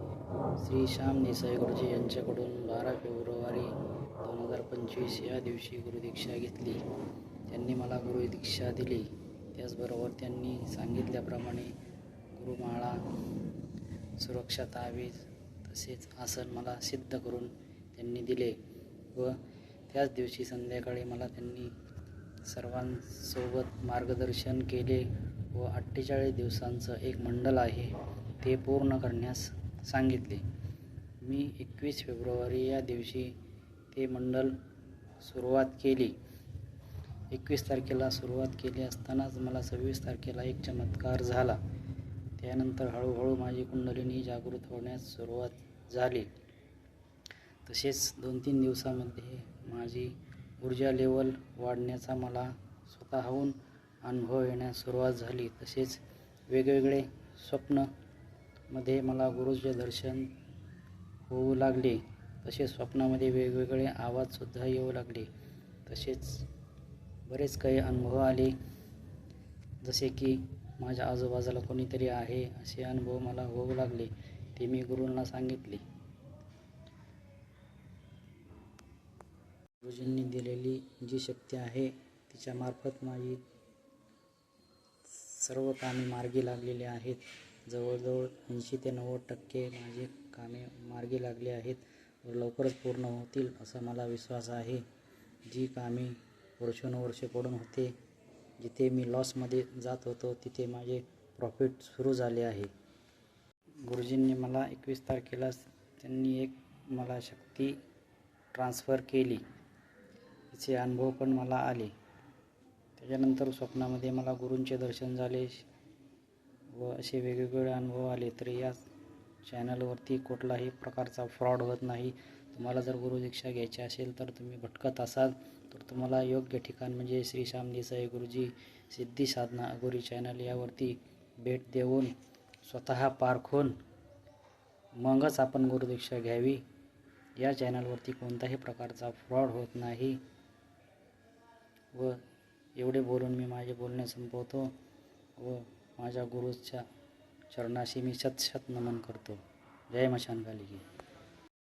श्री श्याम देसाई गुरुजी यांच्याकडून 12 फेब्रुवारी 2025 या दिवशी गुरुदीक्षा घेतली. त्यांनी मला गुरुदीक्षा दिली. त्याचबरोबर त्यांनी सांगितल्याप्रमाणे गुरुमाळा, सुरक्षा तावीज तसेच आसन मला सिद्ध करून त्यांनी दिले व त्याच दिवशी संध्याकाळी मला त्यांनी सर्वांसोबत मार्गदर्शन केले व 48 दिवसांचं एक मंडल आहे ते पूर्ण करण्यास सांगितले. मी 21 फेब्रुवारी या दिवशी ते मंडल सुरुवात केली. 21 तारखेला सुरुवात केली असतानाच मला 26 तारखेला एक चमत्कार झाला. त्यानंतर हळूहळू माझी कुंडलिनी जागृत होण्यास सुरुवात झाली. तसेच 2-3 दिवसामध्ये माझी ऊर्जा लेवल वाढण्याचा मला स्वतःहून अनुभव येण्यास सुरुवात झाली. तसेच वेगवेगळे स्वप्नामध्ये मला गुरुचे दर्शन होऊ लागले. तसेच स्वप्नामध्ये वेगवेगळे आवाजसुद्धा येऊ लागले. तसेच बरेच काही अनुभव आले, जसे की माझ्या आजूबाजूला कोणीतरी आहे असे अनुभव मला होऊ लागले. ते मी गुरूंना सांगितले. गुरुजींनी दिलेली जी शक्ती आहे तिच्यामार्फत माझी सर्व कामे मार्गी लागलेली आहेत. जवळजवळ 80 ते 90% माझी कामे मार्गी लागली आहेत व लवकरच पूर्ण होतील असा मला विश्वास आहे. जी कामे वर्षानुवर्षे पडून होते, जिथे मी लॉसमध्ये जात होतो तिथे माझे प्रॉफिट सुरू झाले आहे. गुरुजींनी मला 21 तारखेला त्यांनी एक मला शक्ती ट्रान्सफर केली. तिचे अनुभव पण मला आले. त्याच्यानंतर स्वप्नामध्ये मला गुरूंचे दर्शन झाले व असे वेगवेगळे अनुभव आले. तर या चॅनलवरती कुठलाही प्रकारचा फ्रॉड होत नाही. तुम्हाला जर गुरुदीक्षा घ्यायची असेल तर तुम्ही भटकत असाल तर तुम्हाला योग्य ठिकाण म्हणजे श्री श्याम देसाई गुरुजी सिद्धी साधना अघोरी चॅनल यावरती भेट देऊन स्वतः पारखून मगच आपण गुरुदीक्षा घ्यावी. या चॅनलवरती कोणत्याही प्रकारचा फ्रॉड होत नाही. व एवढे बोलून मी माझे बोलणे संपवतो व माझ्या गुरुच्या चरणाशी मी शत नमन करतो. जय मशानकाली की.